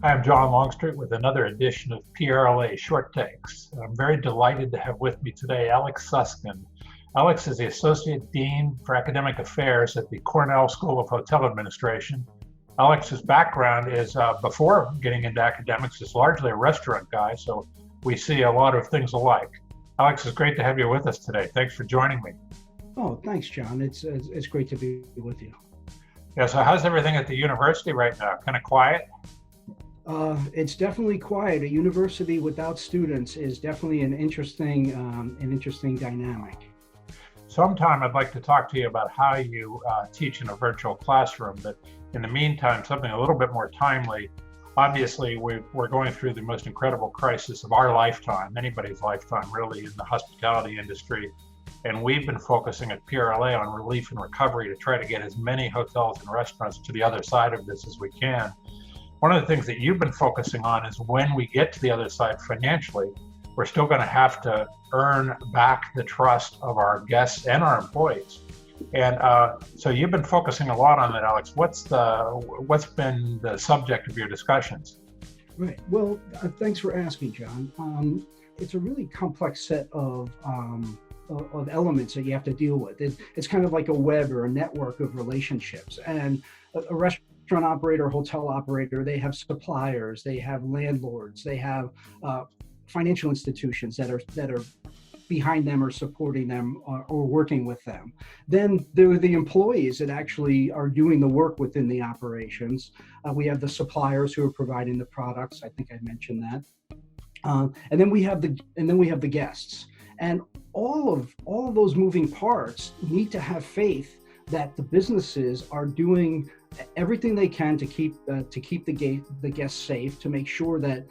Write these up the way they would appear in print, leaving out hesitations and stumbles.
I'm John Longstreet with another edition of PRLA Short Takes. I'm very delighted to have with me today Alex Susskind. Alex is the Associate Dean for Academic Affairs at the Cornell School of Hotel Administration. Alex's background is, before getting into academics, is largely a restaurant guy, so we see a lot of things alike. Alex, it's great to have you with us today. Thanks for joining me. Oh, thanks, John. It's great to be with you. Yeah, so how's everything at the university right now? Kind of quiet? It's definitely quiet. A university without students is definitely an interesting dynamic. Sometime I'd like to talk to you about how you teach in a virtual classroom, but in the meantime, something a little bit more timely. Obviously, we're going through the most incredible crisis of our lifetime, anybody's lifetime really, in the hospitality industry. And we've been focusing at PRLA on relief and recovery to try to get as many hotels and restaurants to the other side of this as we can. One of the things that you've been focusing on is when we get to the other side financially, we're still going to have to earn back the trust of our guests and our employees. And so you've been focusing a lot on that, Alex. What's been the subject of your discussions? Right. Well, thanks for asking, John. It's a really complex set of elements that you have to deal with. It's kind of like a web or a network of relationships. And a restaurant operator, hotel operator, they have suppliers, they have landlords, they have financial institutions that are behind them or supporting them or working with them. Then there are the employees that actually are doing the work within the operations. We have the suppliers who are providing the products. I think I mentioned that. And then we have the guests. And all of those moving parts need to have faith that the businesses are doing everything they can to keep the guests safe, to make sure that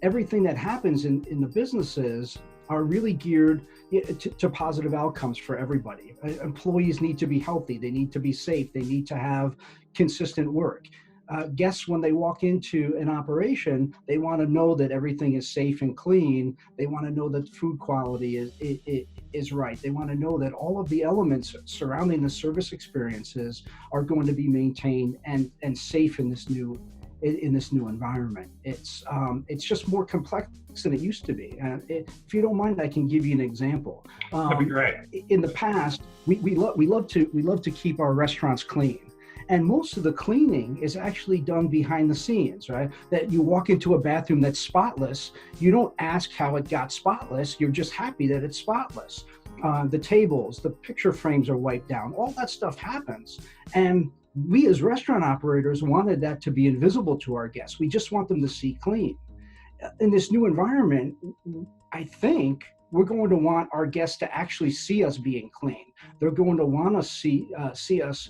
everything that happens in the businesses are really geared to positive outcomes for everybody. Employees need to be healthy, they need to be safe, they need to have consistent work. Guests, when they walk into an operation, they want to know that everything is safe and clean. They want to know that food quality is right. They want to know that all of the elements surrounding the service experiences are going to be maintained and safe in this new environment. It's just more complex than it used to be. If you don't mind, I can give you an example. That'd be great. In the past, we love to keep our restaurants clean. And most of the cleaning is actually done behind the scenes, right? That you walk into a bathroom that's spotless, you don't ask how it got spotless, you're just happy that it's spotless. The tables, the picture frames are wiped down, all that stuff happens. And we as restaurant operators wanted that to be invisible to our guests. We just want them to see clean. In this new environment, I think we're going to want our guests to actually see us being clean. They're going to want to see us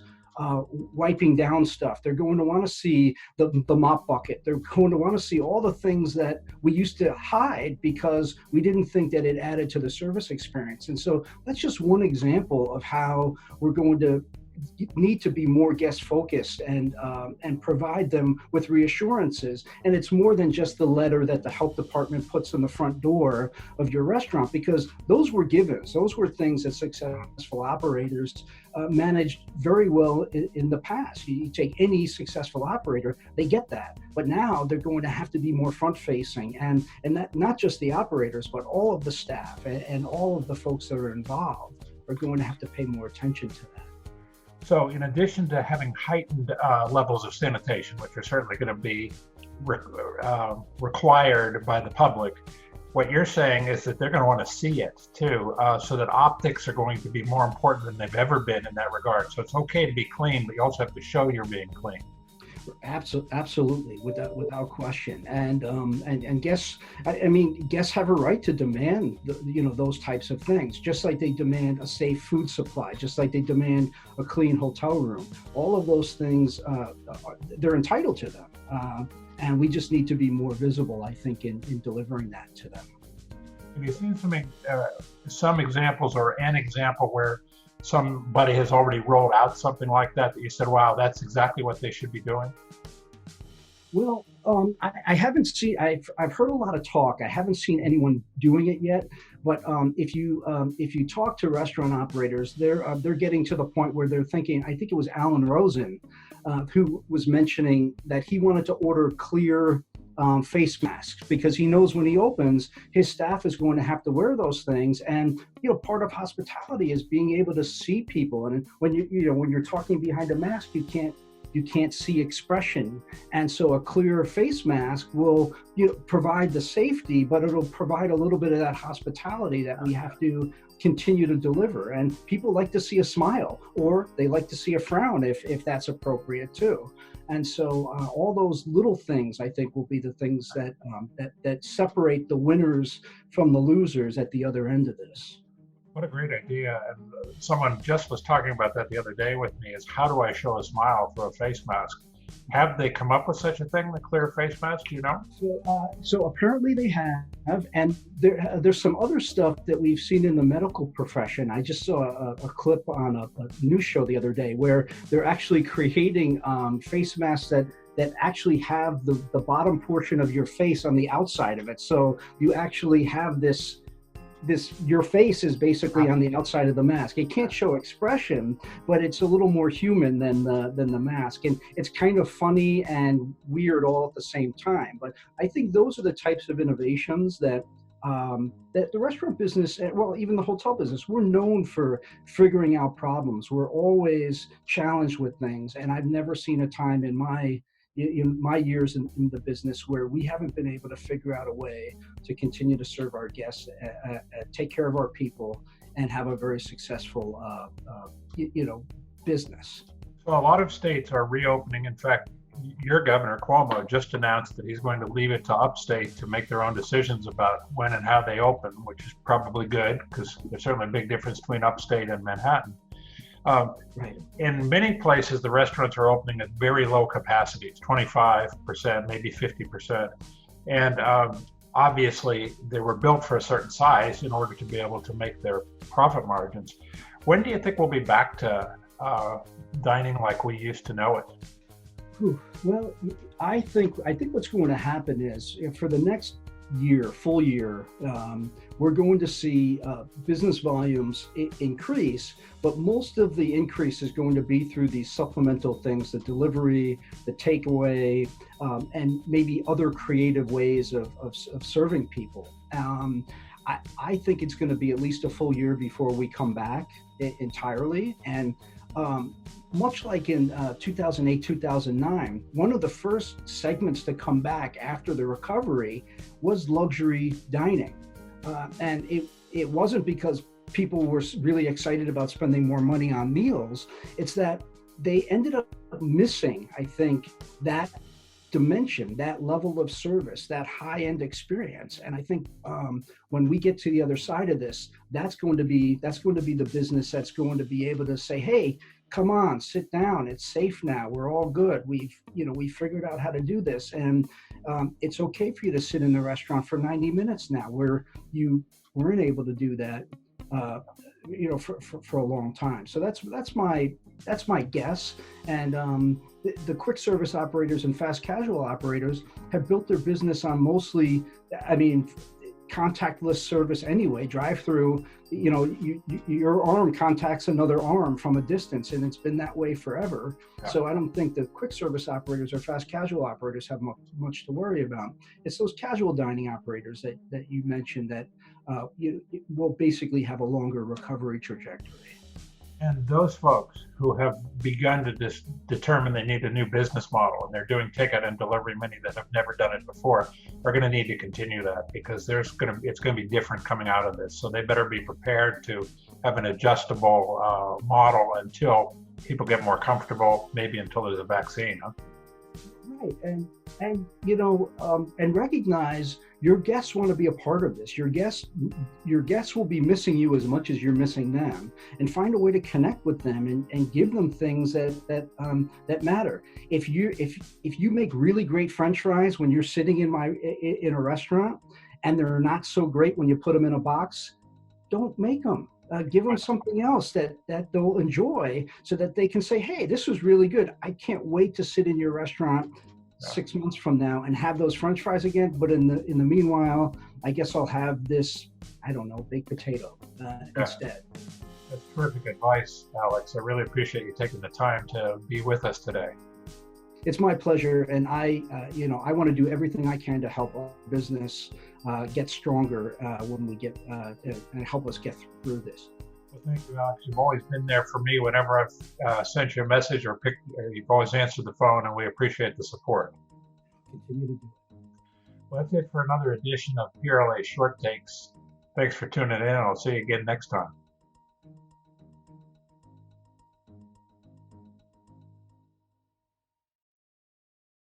wiping down stuff. They're going to want to see the mop bucket. They're going to want to see all the things that we used to hide because we didn't think that it added to the service experience. And so that's just one example of how we're going to need to be more guest focused and provide them with reassurances. And it's more than just the letter that the health department puts on the front door of your restaurant, because those were givens. Those were things that successful operators managed very well in the past. You take any successful operator, they get that. But now they're going to have to be more front facing, and that not just the operators, but all of the staff and all of the folks that are involved are going to have to pay more attention to that. So in addition to having heightened levels of sanitation, which are certainly going to be required by the public, what you're saying is that they're going to want to see it too, so that optics are going to be more important than they've ever been in that regard. So it's okay to be clean, but you also have to show you're being clean. Absolutely, without question. And guests, guests have a right to demand those types of things, just like they demand a safe food supply, just like they demand a clean hotel room. All of those things, they're entitled to them, and we just need to be more visible, I think, in delivering that to them. Have you seen some examples, or an example where somebody has already rolled out something like that you said, wow, that's exactly what they should be doing? Well, I haven't seen. I've heard a lot of talk. I haven't seen anyone doing it yet. But if you talk to restaurant operators, they're getting to the point where they're thinking. I think it was Alan Rosen who was mentioning that he wanted to order clear face masks, because he knows when he opens, his staff is going to have to wear those things. And part of hospitality is being able to see people. And when when you're talking behind a mask, you can't see expression. And so a clear face mask will provide the safety, but it'll provide a little bit of that hospitality that we have to continue to deliver. And people like to see a smile, or they like to see a frown if that's appropriate too. And so all those little things, I think, will be the things that that separate the winners from the losers at the other end of this. What a great idea. And someone just was talking about that the other day with me, is how do I show a smile through a face mask? Have they come up with such a thing, the clear face mask, do you know? So apparently they have, and there's some other stuff that we've seen in the medical profession. I just saw a clip on a news show the other day where they're actually creating face masks that actually have the bottom portion of your face on the outside of it. So you actually have this your face is basically on the outside of the mask. It can't show expression, but it's a little more human than the mask. And it's kind of funny and weird all at the same time. But I think those are the types of innovations that the restaurant business, well, even the hotel business, we're known for figuring out problems. We're always challenged with things. And I've never seen a time in my years in the business where we haven't been able to figure out a way to continue to serve our guests, take care of our people, and have a very successful, business. So a lot of states are reopening. In fact, your governor, Cuomo, just announced that he's going to leave it to upstate to make their own decisions about when and how they open, which is probably good, because there's certainly a big difference between upstate and Manhattan. Right. In many places, the restaurants are opening at very low capacities, 25%, maybe 50%. And obviously, they were built for a certain size in order to be able to make their profit margins. When do you think we'll be back to dining like we used to know it? Well, I think what's going to happen is, for the next full year, we're going to see business volumes increase, but most of the increase is going to be through these supplemental things, the delivery, the takeaway, and maybe other creative ways of serving people. I think it's going to be at least a full year before we come back entirely. And much like in 2008, 2009, one of the first segments to come back after the recovery was luxury dining. And it wasn't because people were really excited about spending more money on meals. It's that they ended up missing, I think, that dimension, that level of service, that high-end experience. And I think when we get to the other side of this, that's going to be the business that's going to be able to say, hey, come on, sit down. It's safe now. We're all good. We figured out how to do this, and it's okay for you to sit in the restaurant for 90 minutes now, where you weren't able to do that, for a long time. So that's my guess. And the quick service operators and fast casual operators have built their business on mostly, contactless service anyway. Drive-through, your arm contacts another arm from a distance, and it's been that way forever. Yeah. So I don't think the quick service operators or fast casual operators have much to worry about. It's those casual dining operators that you mentioned that will basically have a longer recovery trajectory. And those folks who have begun to determine they need a new business model, and they're doing takeout and delivery, many that have never done it before, are going to need to continue that, because it's going to be different coming out of this. So they better be prepared to have an adjustable model until people get more comfortable, maybe until there's a vaccine. Huh? Right, and recognize your guests want to be a part of this. Your guests will be missing you as much as you're missing them, and find a way to connect with them and give them things that matter. If you make really great French fries when you're sitting in a restaurant, and they're not so great when you put them in a box, don't make them. Give them something else that they'll enjoy, so that they can say, hey, this was really good. I can't wait to sit in your restaurant 6 months from now and have those French fries again. But in the meanwhile, I guess I'll have this, baked potato instead. That's terrific advice, Alex. I really appreciate you taking the time to be with us today. It's my pleasure, and I want to do everything I can to help our business get stronger when we get and help us get through this. Well, thank you, Alex. You've always been there for me whenever I've sent you a message you've always answered the phone, and we appreciate the support. Continue to do it. Well, that's it for another edition of PRLA Short Takes. Thanks for tuning in, and I'll see you again next time.